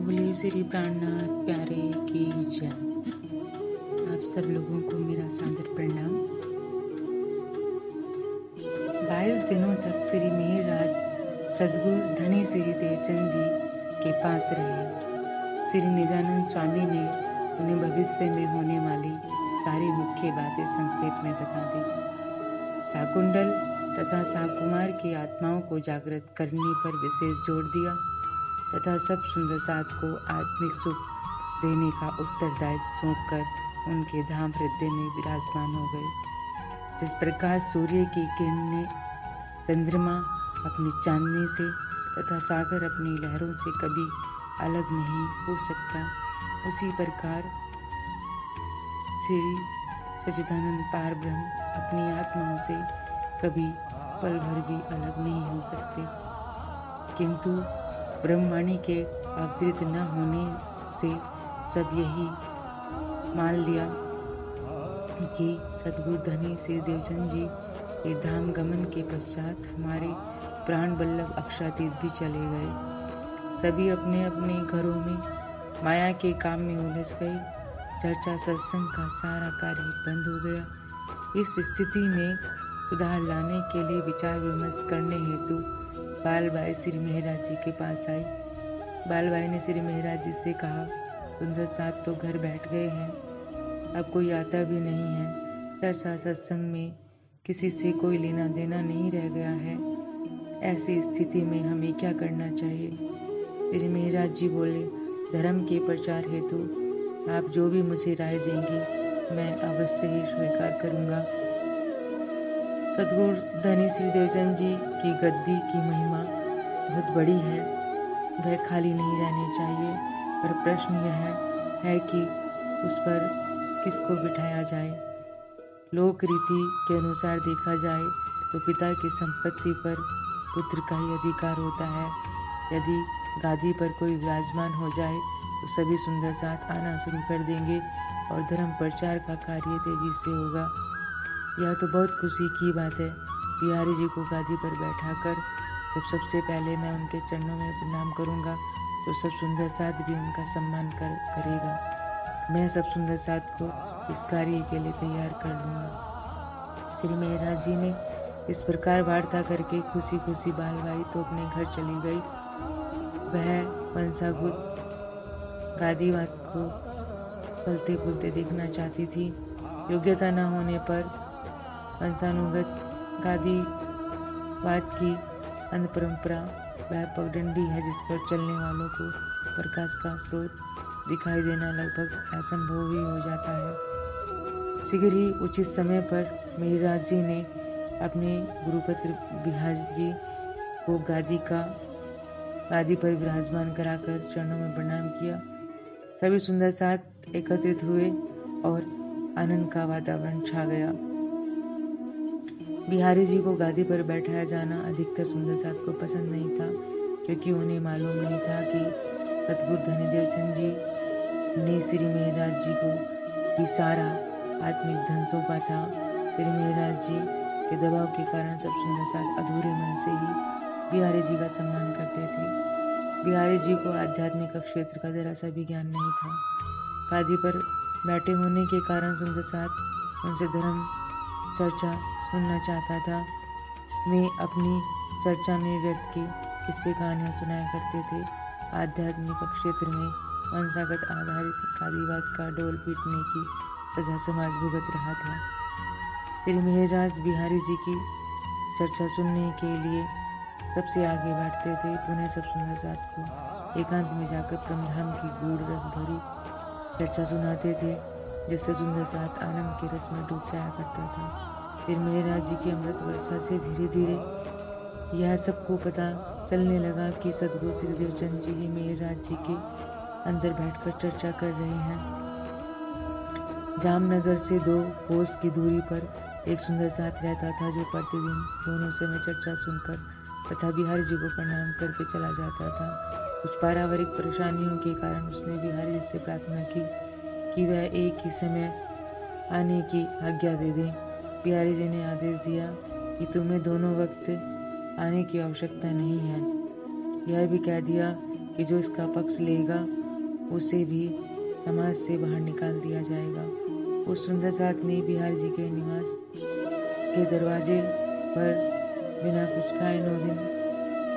बोले श्री प्राणनाथ प्यारे की जय। आप सब लोगों को मेरा सादर प्रणाम। 22 दिनों तक श्री मेहरराज सद्गुरु धनी श्री देवचंद जी के पास रहे। श्री निजानंद स्वामी ने उन्हें भविष्य में होने वाली सारी मुख्य बातें संक्षेप में बता दी। शाकुंतल तथा शाकुमार की आत्माओं को जागृत करने पर विशेष जोर दिया तथा सब सुंदर साथ को आत्मिक सुख देने का उत्तरदायित्व सौंपकर उनके धाम हृदय में विराजमान हो गए। जिस प्रकार सूर्य की किरणें चंद्रमा अपनी चांदनी से तथा सागर अपनी लहरों से कभी अलग नहीं हो सकता, उसी प्रकार श्री सच्चिदानंद पार ब्रह्म अपनी आत्माओं से कभी पल भर भी अलग नहीं हो सकते। किंतु ब्रह्मवाणी के अवतरित न होने से सब यही मान लिया कि सद्गुरु धनी श्री देवचंद जी के धाम गमन के पश्चात हमारे प्राण बल्लभ अक्षातीत भी चले गए। सभी अपने अपने घरों में माया के काम में उलझ गए। चर्चा सत्संग का सारा कार्य बंद हो गया। इस स्थिति में सुधार लाने के लिए विचार विमर्श करने हेतु बालबाई श्री मेहराज जी के पास आई। बालबाई ने श्री मेहराज जी से कहा, सुंदर साथ तो घर बैठ गए हैं, अब कोई आता भी नहीं है। चर्चा सत्संग में किसी से कोई लेना देना नहीं रह गया है। ऐसी स्थिति में हमें क्या करना चाहिए? श्री मेहराज जी बोले, धर्म के प्रचार हेतु आप जो भी मुझे राय देंगी मैं अवश्य ही स्वीकार करूंगा। सद्गुरु धनी श्री देवचंद जी की गद्दी की महिमा बहुत बड़ी है, वह खाली नहीं रहनी चाहिए, पर प्रश्न यह है कि उस पर किसको बिठाया जाए। लोक रीति के अनुसार देखा जाए तो पिता की संपत्ति पर पुत्र का ही अधिकार होता है। यदि गादी पर कोई विराजमान हो जाए तो सभी सुंदर साथ आना शुरू कर देंगे और धर्म प्रचार का कार्य तेजी से होगा। यह तो बहुत खुशी की बात है। बिहारी जी को गादी पर बैठाकर जब सबसे पहले मैं उनके चरणों में प्रणाम करूंगा तो सब सुंदर साथ भी उनका सम्मान करेगा। मैं सब सुंदर साथ को इस कार्य के लिए तैयार कर लूंगा। श्री मेहराज जी ने इस प्रकार वार्ता करके खुशी खुशी बालबाई तो अपने घर चली गई। वह वंशागुत गादीवाद को फलते फूलते देखना चाहती थी। योग्यता न होने पर वंशानुगत गादीवाद की अंध परंपरा वह पगडंडी है जिस पर चलने वालों को प्रकाश का स्रोत दिखाई देना लगभग असंभव ही हो जाता है। शीघ्र ही उचित समय पर मेहराज जी ने अपने गुरुपुत्र बिहार जी को गादी पर विराजमान कराकर चरणों में प्रणाम किया। सभी सुंदर साथ एकत्रित हुए और आनंद का वातावरण छा गया। बिहारी जी को गादी पर बैठाया जाना अधिकतर सुंदर साथ को पसंद नहीं था, क्योंकि उन्हें मालूम नहीं था कि सद्गुरु धनी देवचंद जी ने श्री मेहराज जी को ही सारा आत्मिक धन सौंपा था। श्री मेहराज जी के दबाव के कारण सब सुंदर साथ अधूरे मन से ही बिहारी जी का सम्मान करते थे। बिहारी जी को आध्यात्मिक क्षेत्र का जरा सा भी ज्ञान नहीं था। गादी पर बैठे होने के कारण सुंदर साथ उनसे धर्म चर्चा सुनना चाहता था। वे अपनी चर्चा में व्यक्त की किस्से कहानियाँ सुनाया करते थे। आध्यात्मिक क्षेत्र में वंशागत आधारित गादीवाद का डोल पीटने की सजा समाज भुगत रहा था। श्री मेहरराज बिहारी जी की चर्चा सुनने के लिए सबसे आगे बैठते थे। पुनः सब सुंदर साथ को एकांत में जाकर ब्रह्मधाम की गूढ़ रस भरी चर्चा सुनाते थे, जिससे सुंदर साथ आनंद के रस में डूब जाया करता था। फिर मेहरराज जी की अमृत वर्षा से धीरे धीरे यह सबको पता चलने लगा कि सद्गुरु श्री देवचंद जी ही मेहरराज जी के अंदर बैठकर चर्चा कर रहे हैं। जामनगर से 2 कोस की दूरी पर एक सुंदर साथ रहता था, जो प्रतिदिन दोनों समय चर्चा सुनकर तथा बिहारी जी को प्रणाम करके चला जाता था। कुछ पारिवारिक परेशानियों के कारण उसने बिहारी जी से प्रार्थना की कि वह एक ही समय आने की आज्ञा दे दें। बिहारी जी ने आदेश दिया कि तुम्हें दोनों वक्त आने की आवश्यकता नहीं है। यह भी कह दिया कि जो इसका पक्ष लेगा उसे भी समाज से बाहर निकाल दिया जाएगा। उस सुंदर साथ ने बिहारी जी के निवास के दरवाजे पर बिना कुछ खाए 9 दिन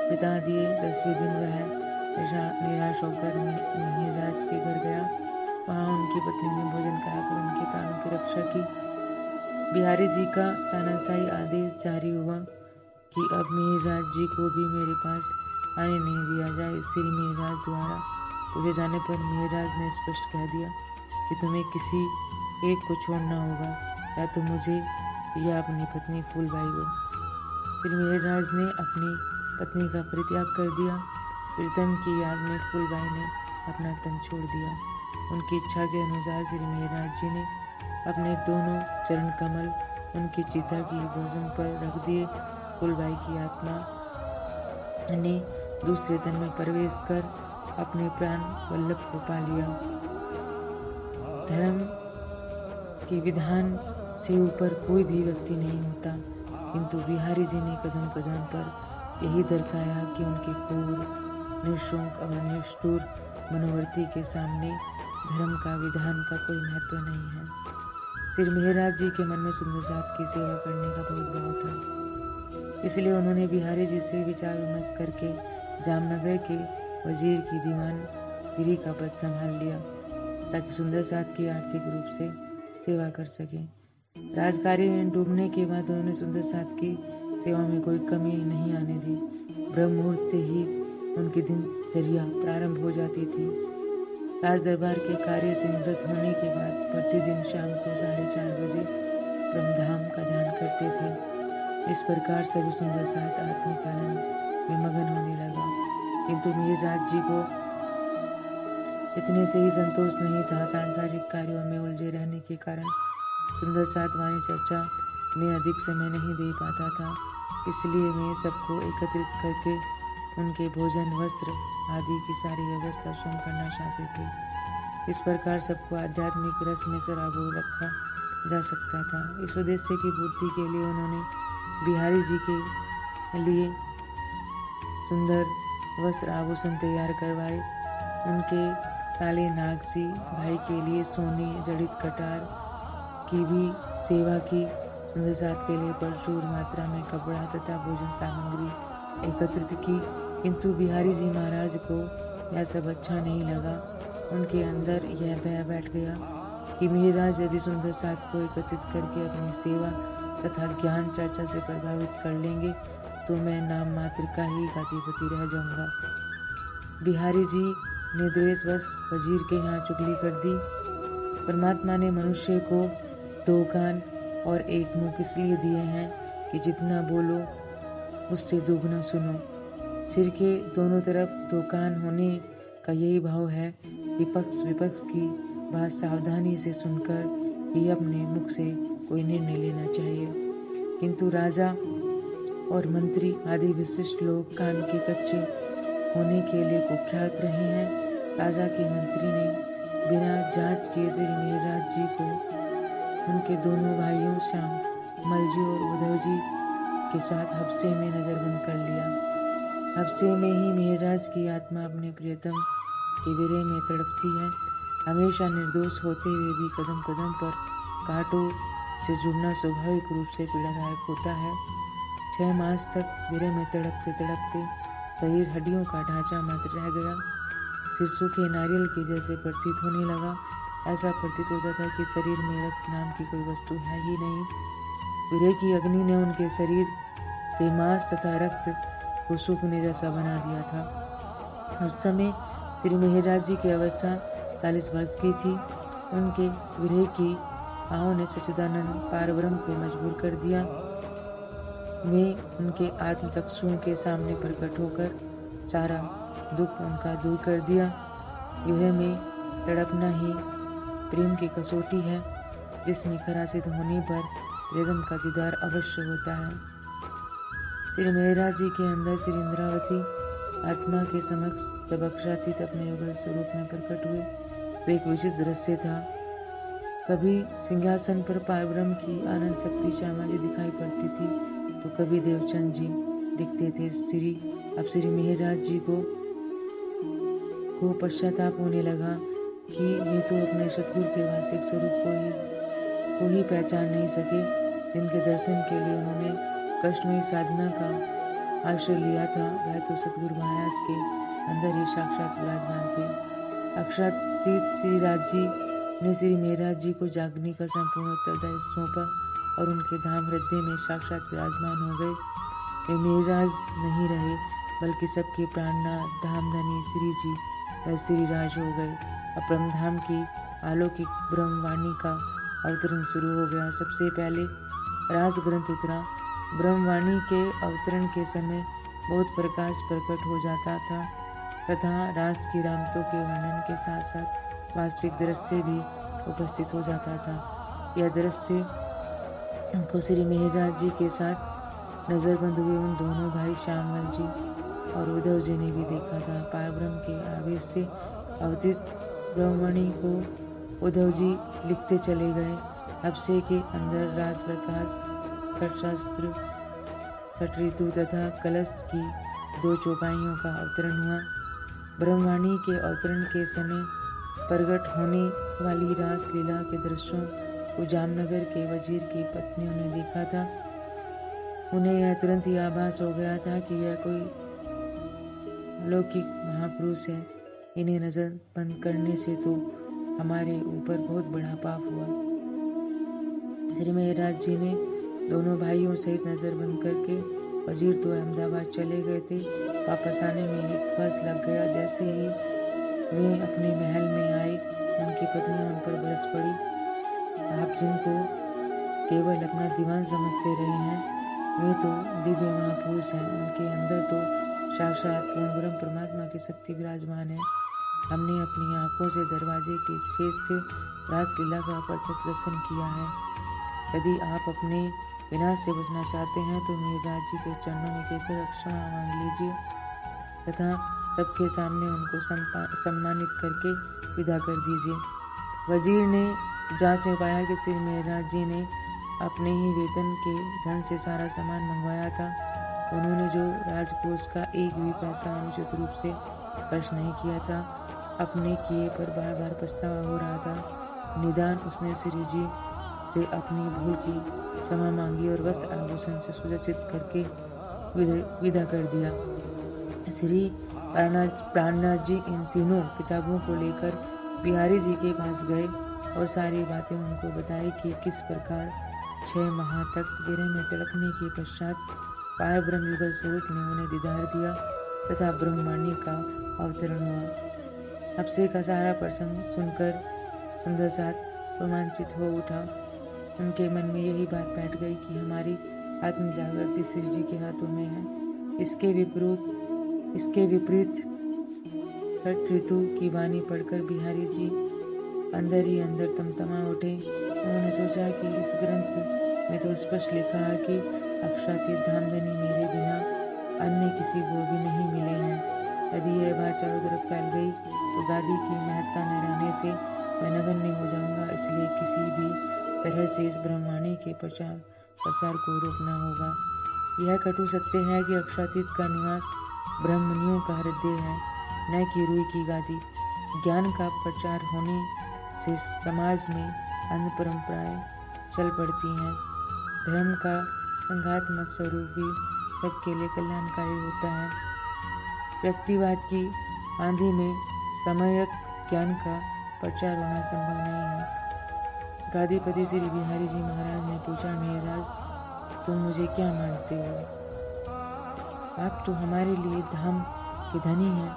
बिता दिए। 10वें दिन वह निराश होकर मिहिरराज के घर गया। वहां उनकी पत्नी ने भोजन कराकर उनके प्राणों की रक्षा की। बिहारी जी का तानाशाही आदेश जारी हुआ कि अब मिहिरराज जी को भी मेरे पास आने नहीं दिया जाए। श्री मिहिरराज द्वारा पूछे जाने पर मिहिरराज ने स्पष्ट कह दिया कि तुम्हें किसी एक को छोड़ना होगा, या तो मुझे या अपनी पत्नी फूलबाई को। श्री मिहिरराज ने अपनी पत्नी का परित्याग कर दिया। प्रीतम की याद में फूलबाई ने अपना तन छोड़ दिया। उनकी इच्छा के अनुसार श्री मिहिरराज जी ने अपने दोनों चरण कमल उनकी चिता की भुजों पर रख दिए। फूलबाई की आत्मा ने दूसरे तन में प्रवेश कर अपने प्राण वल्लभ को पा लिया। धर्म के विधान से ऊपर कोई भी व्यक्ति नहीं होता, किंतु बिहारी जी ने कदम कदम पर यही दर्शाया कि उनके क्रूर, निःशुल्क और निष्ठुर मनोवर्ती के सामने धर्म का विधान का कोई महत्व नहीं है। श्री मिहिरराज जी के मन में सुंदर साथ की सेवा करने का बहुत भाव था, इसलिए उन्होंने बिहारी जी से विचार विमर्श करके जामनगर के वजीर की दीवानगिरी का पद संभाल लिया, ताकि सुंदर साथ की आर्थिक रूप से सेवा कर सके। राजकार्य में डूबने के बाद उन्होंने सुंदर साथ की सेवा में कोई कमी नहीं आने दी। ब्रह्म मुहूर्त से ही उनकी दिनचर्या प्रारंभ हो जाती थी। राज दरबार के कार्य से निवृत्त होने के बाद प्रतिदिन शाम को 4:30 बजे ब्रह्मधाम का ध्यान करते थे। इस प्रकार सभी सुंदर साथ आत्मपालन में मगन होने लगा, किंतु मिहिरराज जी को इतने से ही संतोष नहीं था। सांसारिक कार्यों में उलझे रहने के कारण सुंदर साथ वाणी चर्चा में अधिक समय नहीं दे पाता था, इसलिए वे सबको एकत्रित करके उनके भोजन, वस्त्र आदि की सारी व्यवस्था स्वयं करना चाहते थे। इस प्रकार सबको आध्यात्मिक रस में सराबोर रखा जा सकता था। इस उद्देश्य की पूर्ति के लिए उन्होंने बिहारी जी के लिए सुंदर वस्त्र आभूषण तैयार करवाए। उनके साले नागसी भाई के लिए सोने जड़ित कटार की भी सेवा की। सुंदर साथ के लिए प्रचुर मात्रा में कपड़ा तथा भोजन सामग्री एकत्रित की, किंतु बिहारी जी महाराज को यह सब अच्छा नहीं लगा। उनके अंदर यह भय बैठ गया कि मिहिरराज यदि सुंदर साथ को एकत्रित करके अपनी सेवा तथा ज्ञान चर्चा से प्रभावित कर लेंगे तो मैं नाम मात्र का ही गादीपति रह जाऊंगा। बिहारी जी ने द्वेषवश वजीर के यहाँ चुगली कर दी। परमात्मा ने मनुष्य को 2 कान और 1 मुंह इसलिए दिए हैं कि जितना बोलो उससे दोगुना सुनो। सिर के दोनों तरफ 2 कान होने का यही भाव है कि पक्ष विपक्ष की बात सावधानी से सुनकर ही अपने मुख से कोई निर्णय लेना चाहिए, किंतु राजा और मंत्री आदि विशिष्ट लोग कान के कच्चे होने के लिए कुख्यात रहे हैं। राजा के मंत्री ने बिना जांच किए श्री मिहिरराज जी को उनके दोनों भाइयों श्यामल जी और उद्धव जी के साथ हफ्से में नजरबंद कर लिया। हफ्से में ही मिहिरराज की आत्मा अपने प्रियतम के विरह में तड़पती है। हमेशा निर्दोष होते हुए भी कदम कदम पर कांटों से जुड़ना स्वाभाविक रूप से पीड़ादायक होता है। 6 मास तक विरह में तड़पते तड़पते शरीर हड्डियों का ढांचा मात्र रह गया। सिर सूखे नारियल के जैसे प्रतीत होने लगा। ऐसा प्रतीत होता था कि शरीर में रक्त नाम की कोई वस्तु है ही नहीं। विरह की अग्नि ने उनके शरीर से मांस तथा रक्त को सूखने जैसा बना दिया था। उस समय श्री मिहिरराज जी की अवस्था 40 वर्ष की थी। उनके विरह की आहों ने सच्चिदानंद पारब्रह्म को मजबूर कर दिया। वे उनके आत्मचक्षुओं के सामने प्रकट होकर सारा दुख उनका दूर कर दिया। विरह में तड़पना ही प्रेम की कसौटी है, जिसमें खरा सिद्ध होने पर प्रियतम का दीदार अवश्य होता है। श्री मिहिरराज जी के अंदर श्री इंद्रावती आत्मा के समक्ष जब अक्षरातीत अपने युगल स्वरूप में प्रकट हुए तो एक विचित्र दृश्य था। कभी सिंहासन पर पारब्रह्म की आनंद शक्ति श्यामा जी दिखाई पड़ती थी तो कभी देवचंद जी दिखते थे। अब श्री मिहिरराज जी को को पश्चाताप होने लगा कि वे तो अपने सतगुरु के वास्तविक स्वरूप को ही पहचान नहीं सके, जिनके दर्शन के लिए उन्होंने कष्टमयी साधना का आश्रय लिया था। वह तो सतगुरु महाराज के अंदर ही साक्षात विराजमान थे। अक्षरातीत श्री राज जी ने श्री मेहराज जी को जागने का संपूर्ण उत्तरदायित्व सौंपा और उनके धाम हृदय में साक्षात विराजमान हो गए। वे मेहराज नहीं रहे, बल्कि सबके प्राणनाथ धामधनी श्री जी व श्री राज हो गए। अब ब्रह्मधाम की अलौकिक ब्रह्मवाणी का अवतरण शुरू हो गया। सबसे पहले रास ग्रंथ उतरा। ब्रह्मवाणी के अवतरण के समय बहुत प्रकाश प्रकट हो जाता था तथा रास की रामतों के वर्णन के साथ साथ वास्तविक दृश्य भी उपस्थित हो जाता था। यह दृश्य को श्री मेहराज जी के साथ नजरबंद हुए उन दोनों भाई श्यामल जी और उद्धव जी ने भी देखा था। पारब्रह्म के आवेश से अवतित ब्रह्मवाणी को उद्धव जी लिखते चले गए। अब से के अंदर राज प्रकाश, खटशास्त्र, छठ ऋतु तथा कलश की 2 चौपाइयों का अवतरण हुआ। ब्रह्मवाणी के अवतरण के समय प्रकट होने वाली रास लीला के दृश्यों को जामनगर के वजीर की पत्नियों ने देखा था। उन्हें यह तुरंत ही आभास हो गया था कि यह कोई अलौकिक महापुरुष है। इन्हें नजर बंद करने से तो हमारे ऊपर बहुत बड़ा पाप हुआ। श्री मेहराज जी ने दोनों भाइयों सहित नजर बंद करके वजीर तो अहमदाबाद चले गए थे। वापस आने में 1 वर्ष लग गया। जैसे ही वे अपने महल में आए, उनकी पत्नियां उन पर बरस पड़ी। आप जिनको केवल अपना दीवान समझते रहे हैं, वे तो दिव्य महापुरुष हैं। उनके अंदर तो साक्षात पूर्ण ब्रह्म परमात्मा की शक्ति विराजमान है। हमने अपनी आंखों से दरवाजे के छेद से रासलीला का प्रत्यक्ष दर्शन किया है। यदि आप अपने विनाश से बचना चाहते हैं तो मेहराज जी के चरणों में गिरकर क्षमा मांग लीजिए तथा सबके सामने उनको सम्मानित करके विदा कर दीजिए। वजीर ने जांच में पाया कि श्री मेहराज जी ने अपने ही वेतन के धन से सारा सामान मंगवाया था। उन्होंने जो राजकोष का एक भी पैसा अनुचित रूप से खर्च नहीं किया था। अपने किए पर बार बार पछतावा हो रहा था। निदान उसने श्री जी से अपनी भूल की क्षमा मांगी और वस्त्र आभूषण से सुसज्जित करके विदा कर दिया। श्री प्राणनाथ जी इन तीनों किताबों को लेकर बिहारी जी के पास गए और सारी बातें उनको बताई कि किस प्रकार 6 माह तक विरह में तड़पने के पश्चात पार ब्रह्म युगल स्वरूप ने उन्हें दीदार दिया तथा ब्रह्मवाणी का अवतरण हुआ। अब से का सारा प्रसंग सुनकर सुंदर साथ रोमांचित हो उठा। उनके मन में यही बात बैठ गई कि हमारी आत्म जागृति श्री जी के हाथों में है। इसके विपरीत छठ ऋतु की वाणी पढ़कर बिहारी जी अंदर ही अंदर तमतमा उठे। उन्होंने सोचा कि इस ग्रंथ में तो स्पष्ट लिखा है कि अक्षरातीत धामधनी मेरे बिना अन्य किसी को भी नहीं मिले हैं। यदि यह बात चारों तरफ फैल गई तो गादी की महत्ता न रहने से मैं नगण्य हो जाऊंगा। इसलिए किसी भी तरह से इस ब्रह्मवाणी के प्रसार को रोकना होगा। यह कटु सत्य है कि अक्षरातीत का निवास ब्रह्मनियों का हृदय है, न कि रूई की गादी। ज्ञान का प्रचार होने से समाज में अन्य परंपराएं चल पड़ती हैं। धर्म का संघात्मक स्वरूप भी सबके लिए कल्याणकारी होता है। व्यक्तिवाद की आंधी में सम्यक ज्ञान का प्रचार होना संभव नहीं है। गादीपति श्री बिहारी जी महाराज ने पूछा, मेहराज तुम मुझे क्या मानते हो? आप तो हमारे लिए धाम के धनी हैं।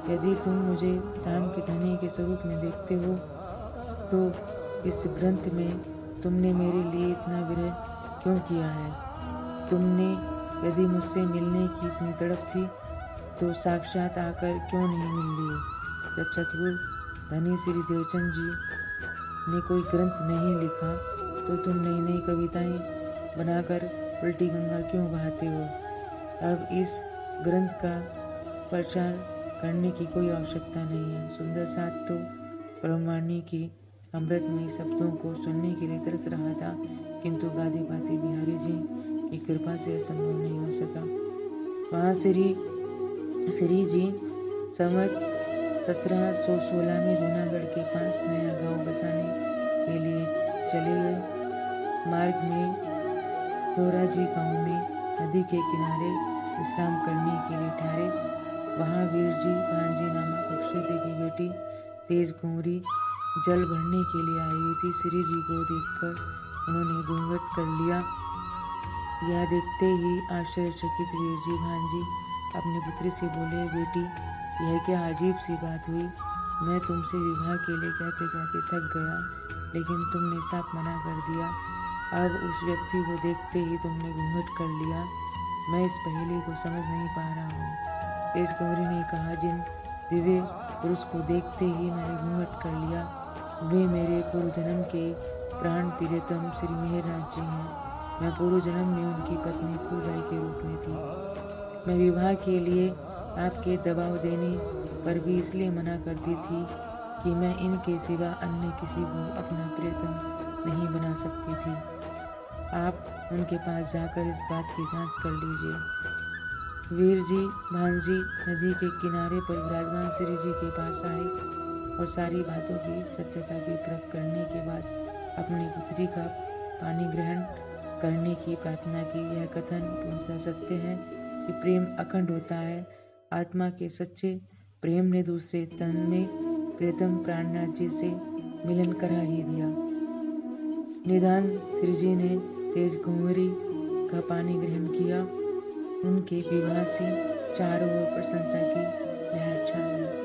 यदि तुम मुझे धाम के धनी के स्वरूप में देखते हो तो इस ग्रंथ में तुमने मेरे लिए इतना विरह क्यों किया है? तुमने यदि मुझसे मिलने की इतनी तड़प थी तो साक्षात आकर क्यों नहीं मिल लिए? जब सतगुरु धनी श्री देवचंद जी ने कोई ग्रंथ नहीं लिखा तो तुम नई नई कविताएं बनाकर उल्टी गंगा क्यों बहाते हो? अब इस ग्रंथ का प्रचार करने की कोई आवश्यकता नहीं है। सुंदर साथ तो ब्रह्मवाणी की अमृतमयी शब्दों को सुनने के लिए तरस रहा था, किंतु गादीपति बिहारी जी की कृपा से असंभव नहीं हो सका। वहाँ श्री जी समझ 1716 में जूनागढ़ के पास नया गांव बसाने के लिए चले गए। मार्ग में दोराजी गांव में नदी के किनारे विश्राम करने के लिए ठहरे। वहां वीरजी भांजी नामक अक्षय की बेटी तेज कुंवरी जल भरने के लिए आई हुई थी। श्री जी को देखकर उन्होंने घूंघट कर लिया। यह देखते ही आश्चर्यचकित वीरजी भांजी अपनी पुत्री से बोले, बेटी यह क्या अजीब सी बात हुई। मैं तुमसे विवाह के लिए कहते कहते थक गया, लेकिन तुमने साफ मना कर दिया। अब उस व्यक्ति को देखते ही तुमने घूंघट कर लिया। मैं इस पहेली को समझ नहीं पा रहा हूँ। तेज कुंवरी ने कहा, जिन दिव्य पुरुष को देखते ही मैंने घूंघट कर लिया, वे मेरे पूर्व जन्म के प्राण प्रियतम श्री मेहरनाथ जी हैं। मैं पूर्व जन्म में उनकी पत्नी फूलबाई के रूप में थी। मैं विवाह के लिए आपके दबाव देने पर भी इसलिए मना करती थी कि मैं इनके सिवा अन्य किसी को अपना प्रियतम नहीं बना सकती थी। आप उनके पास जाकर इस बात की जांच कर लीजिए। वीरजी भांजी नदी के किनारे पर विराजमान श्री जी के पास आए और सारी बातों की सत्यता की परख करने के बाद अपनी पुत्री का पानी ग्रहण करने की प्रार्थना की। यह कथन पूर्णतः सत्य है कि प्रेम अखंड होता है। आत्मा के सच्चे प्रेम ने दूसरे तन में प्रियतम प्राणनाथ जी से मिलन करा ही दिया। निदान श्री जी ने तेज कुंवरी का पानी ग्रहण किया। उनके विवाह से चारों ओर प्रसन्नता की लहर छा गई।